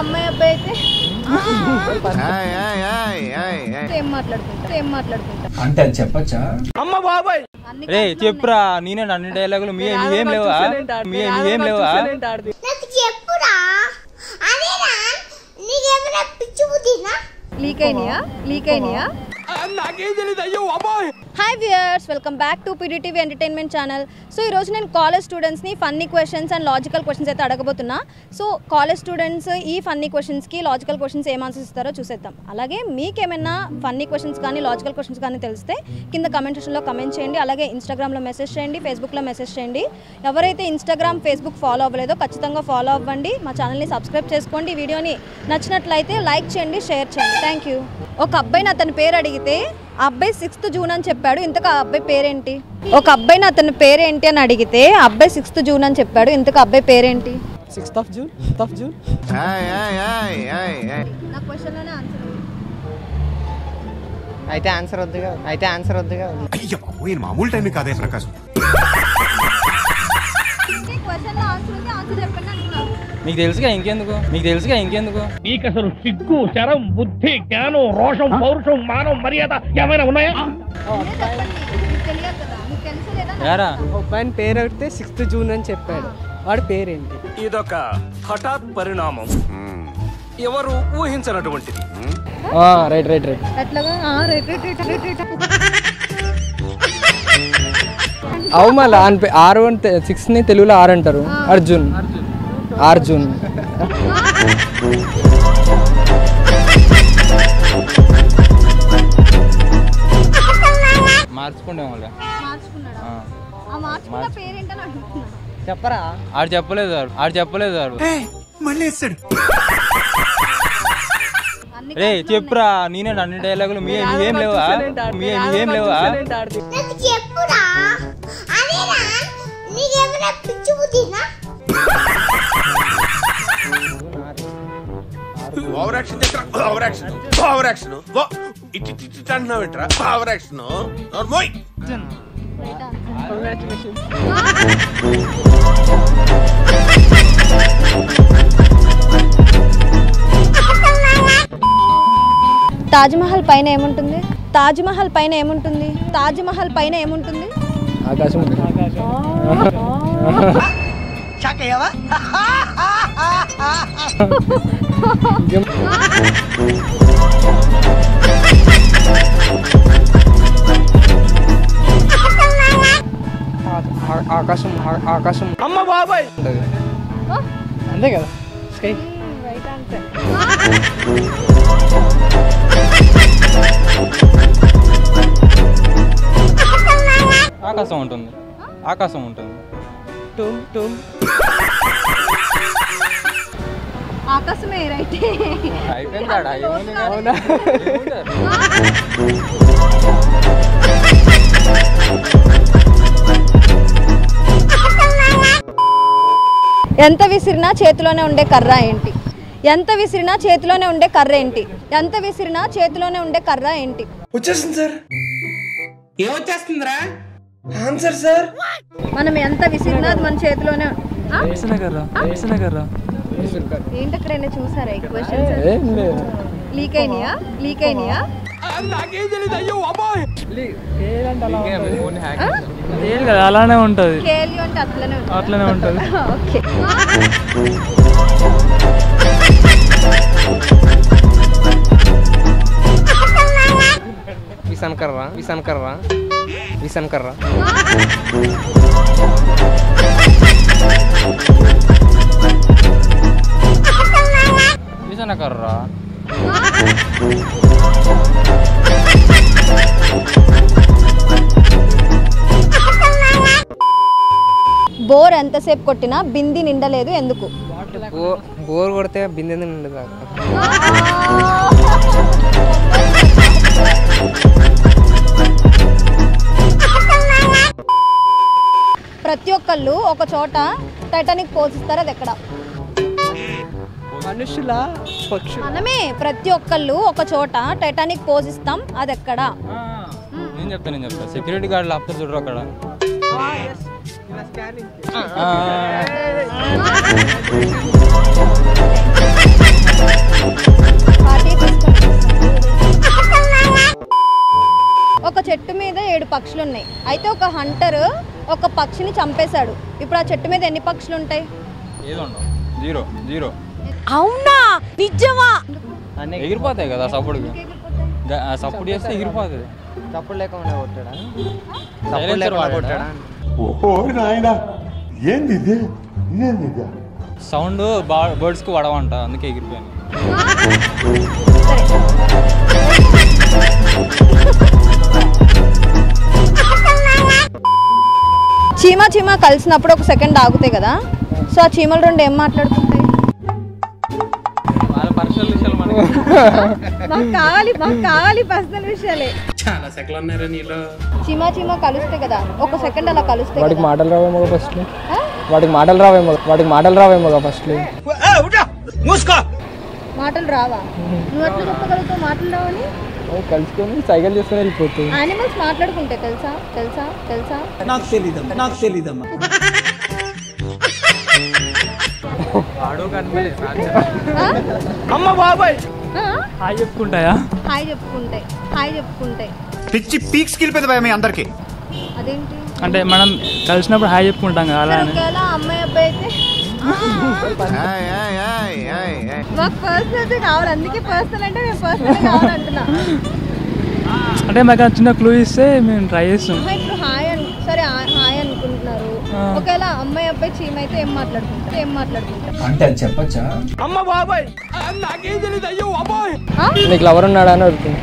అమ్మాయి అబ్బాయి అయితే ఏం మాట్లాడుకుంటా అంటే అది చెప్పచ్చా? అమ్మ బాబాయ్ రే చెప్పురా, నేనే అన్ని డైలాగులు మీవేం లేవా? మీవేం లేవా? లీక్ అయినాయా? నాకేం తెలియదు. అయ్యో అబ్బాయి. Hi viewers, welcome back to PDTV entertainment channel. So ఈరోజు నేను కాలేజ్ స్టూడెంట్స్ని funny questions and logical questions అయితే అడగబోతున్నా. సో కాలేజ్ స్టూడెంట్స్ ఈ ఫన్నీ క్వశ్చన్స్కి లాజికల్ క్వశ్చన్స్ ఏం ఆన్సర్స్ ఇస్తారో చూసేద్దాం. అలాగే మీకేమైనా ఫన్నీ క్వశ్చన్స్ కానీ లాజికల్ క్వశ్చన్స్ కానీ తెలిస్తే కింద కమెంట్ సెక్షన్లో కమెంట్ చేయండి. అలాగే ఇన్స్టాగ్రామ్లో మెసేజ్ చేయండి, ఫేస్బుక్లో మెసేజ్ చేయండి. ఎవరైతే ఇన్స్టాగ్రామ్, ఫేస్బుక్ ఫాలో అవ్వలేదో ఖచ్చితంగా ఫాలో అవ్వండి. మా ఛానల్ని సబ్స్క్రైబ్ చేసుకోండి. ఈ వీడియోని నచ్చినట్లయితే లైక్ చేయండి, షేర్ చేయండి. Thank you. ఒక అబ్బాయిని అతని పేరు అడిగితే ఆ అబ్బాయి 6th జూన్ అని చెప్పాడు. ఇంతకు ఆ అబ్బాయి పేరేంటి? ఒక అబ్బాయిని అతని పేరేంటి అని అడిగితే అబ్బాయి 6th జూన్ అని చెప్పాడు. ఇంతకు అబ్బాయి పేరేంటి? 6th June. నా క్వశ్చన్లోనే ఆన్సర్. అయితే ఆన్సర్ వద్దుగా. అయ్యో బాబోయ్, మామూలు టైం కాదే ప్రకాశం. క్వశ్చన్లో ఆన్సర్ ఉంది, ఆన్సర్ చెప్పండి అంటున్నాను. మీకు తెలుసుగా ఇంకెందుకు నీకు అసలు సిగ్గు, శరం, బుద్ధి, జ్ఞానం, రోషం, పౌరుషం, మానం, మర్యాద ఏమైనా ఉన్నాయా? చెప్పండి, మీకు తెలియదు కదా, మీకు తెలుసు లేదా? యారా ఆయన పేరు అడిగితే 6th June అని చెప్పాడు. వాడి పేరేంటి? ఇదొక హఠాత్ పరిణామం, ఎవరు ఊహించనటువంటిది. రైట్ ఎట్లాగా? రైట్. అవు మళ్ళీ 6ని తెలుగులో 6 అంటారు. అర్జున్. మార్చుకుంటాం వాళ్ళ. మార్చుకున్నాడా? ఆ మార్చుకున్న పేరేంటని అడుగుతున్నా. చెప్పరా? ఆడు చెప్పలేదు వాడు. మళ్ళీ వేస్తాడు. రే చెప్పురా, నేనే అన్ని డైలాగులు మీవేం లేవా? ఓవర్ యాక్షన్ ఇటు అంటున్నావు ఏంట్రా? Over action నోర్మోయ్. తాజ్మహల్ పైన ఏముంటుంది? ఆకాశం. ఆకాశం అమ్మ బాబాయ్. అంతే కదా. స్కై. Right answer. ఆకాశం ఉంటుంది. ఆకాశమే రైట్. అయిపోయిందాడా? ఎంత విసిరినా చేతిలోనే ఉండే కర్ర ఏంటి? వచ్చేసింది సార్. ఏమొచ్చేస్తుందిరా? Answer sir. మనం ఎంత విసిరినా అది మన చేతిలోనే. ఏంటి అక్కడైనా చూసారా ఈ క్వశ్చన్స్? లీక్ అయినాయా? నాకేం తెలియదు. అయ్యో అబ్బాయి. అలానే ఉంటది. కేలి అంటే అట్లనే ఉంటది. ఓకే. విసన్ కర్ర. బోర్ ఎంతసేపు కొట్టినా బింది నిండలేదు ఎందుకు? బోర్ కొడితే బిందె నిండదు. ప్రతి ఒక్కళ్ళు ఒక చోట టైటానిక్ పోజిస్తారు, అది ఎక్కడ? మనుషులా పక్షులా? మనమే ప్రతి ఒక్కళ్ళు ఒక చోట టైటానిక్ పోజిస్తాం, అది ఎక్కడ? నేను చెప్తా. సెక్యూరిటీ గార్డ్ లాప్తారు చూడరు అక్కడ. పక్షులు ఉన్నాయి. అయితే ఒక హంటర్ ఒక పక్షిని చంపేశాడు. ఇప్పుడు ఆ చెట్టు మీద ఎన్ని పక్షులు ఉంటాయి? Zero zero. అవునా, నిజమా? ఎగిరిపోతాయి కదా సప్పుడు సప్పుడు చేస్తే ఎగిరిపోతుంది. తప్పుడు లేకుండా కొట్టాడా? సౌండ్ బర్డ్స్కి పడవంట, అందుకే ఎగిరిపోయాను. చీమ చీమ కలిసినప్పుడు ఒక సెకండ్ ఆగుతాయి కదా, సో ఆ చీమలు రెండు ఏం మాట్లాడుకుంటాయి? వాళ్ళ పర్సనల్ విషయాలు మాకు కావాలి పర్సనల్ విషయాలే. చాలా సెకలు ఉన్నారు నీలో. చీమ చీమ కలుస్తాయి కదా, ఒక సెకండ్ అలా కలుస్తాయి. వాడికి కదా. మాటలు రావేమో ఫస్ట్. వాడికి మాటలు రావేమో ఫస్ట్. మాటలు రావా? నువ్వు ఎట్లా చెప్పగలుగుతావు మాటలు రావని? కలుసుకొని సైకిల్ చేసుకొని వెళ్ళిపోతుంది. యానిమల్స్ మాట్లాడుకుంటాయి, తెలుసా తెలుసా తెలుసా? నాకు తెలీదమ్మా. అమ్మ బాబాయ్ ఆ? హాయ్ చెప్పుకుంటాయా? హాయ్ చెప్పుకుంటాయి. పిచ్చి పీక్స్ కిలిపోయింది మీ అందరికి. అదేంటి? అంటే మనం కలిసినప్పుడు హాయ్ చెప్పుకుంటాం కదా, అలా సరే, ఒకవేళ అమ్మాయి అబ్బాయి అయితే మాకు పర్సనల్ కావాలి, అందుకే పర్సనల్ అంటే మేము పర్సనల్ కావాలంటున్నా. అంటే మాకు చిన్న క్లూ ఇస్తే మేము ట్రై చేస్తాం. ఇప్పుడు హాయ్ సరే హాయ్ అనుకుంటున్నారు. ఒకవేళ అమ్మాయి అబ్బాయి చీమ అయితే ఏం మాట్లాడుకుంటారు? అంటే అది చెప్పచ్చా? అమ్మ బాబాయ్ నాకేం తెలియదు. అయ్యో అబ్బాయ్ నీకు లవర్ ఉన్నాడా అని అడుగుతుంది.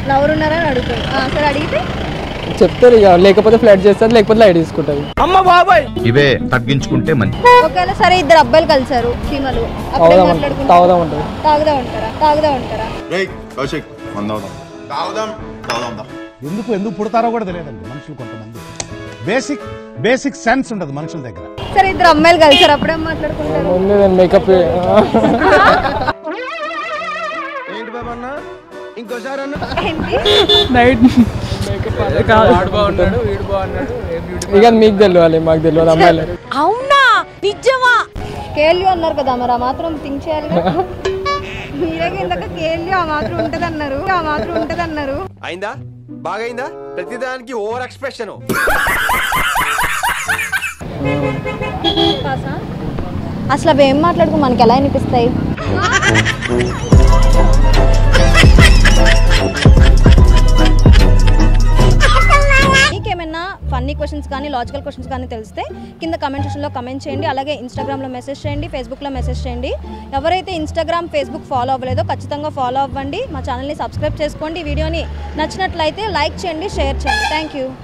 లవర్ ఉన్నారా అని అడుగుతారు. సరే అడిగితే చెప్తారు ఇక, లేకపోతే ఫ్లడ్ చేస్తారు, లేకపోతే లైట్ తీసుకుంటుంది. అమ్మ బాబాయ్ ఇవే తగ్గించుకుంటే మంచి. ఒకవేళ సరే ఇద్దరు అబ్బాయిలు కలిసారు చీమలు, అప్పుడు ఏం మాట్లాడుకుంటారు? తాగుదా ఉంటారా? ఎందుకు పుడతారో కూడా తెలియదండి మనుషులు. కొంతమంది బేసిక్ సెన్స్ ఉండదు మనుషుల దగ్గర. సరే ఇద్దరు అమ్మాయిలు కలిసారు, అప్పుడేం మాట్లాడుకుంటారు? ముందు నేను మేకప్ ఏంటి బాబా అన్న ఇంకోసారి అన్న నైట్ ఇక మీకు తెలియాలి, మాకు తెలియదు అమ్మాయిలు. అవునా, నిజమా? కేల్యూ అన్నారు కదా, మరి ఆ మాత్రం థింక్ చేయాలి కదా. మీరే ఇందాక కేల్యూ ఆ మాత్రం ఉంటదన్నారు. అయిందా బాగైందా? ప్రతిదానికి ఓవర్ ఎక్స్ప్రెషన్. అసలు అవి ఏం మాట్లాడుకో మనకి ఎలా అనిపిస్తాయి? మీకేమైనా ఫన్నీ క్వశ్చన్స్ కానీ లాజికల్ క్వశ్చన్స్ కానీ తెలిస్తే కింద కమెంట్ సెక్షన్లో కమెంట్ చేయండి. అలాగే ఇన్స్టాగ్రామ్లో మెసేజ్ చేయండి, ఫేస్బుక్లో మెసేజ్ చేయండి. ఎవరైతే ఇన్స్టాగ్రామ్, ఫేస్బుక్ ఫాలో అవ్వలేదో ఖచ్చితంగా ఫాలో అవ్వండి. మా ఛానల్ని సబ్స్క్రైబ్ చేసుకోండి. ఈ వీడియోని నచ్చినట్లయితే లైక్ చేయండి, షేర్ చేయండి. Thank you.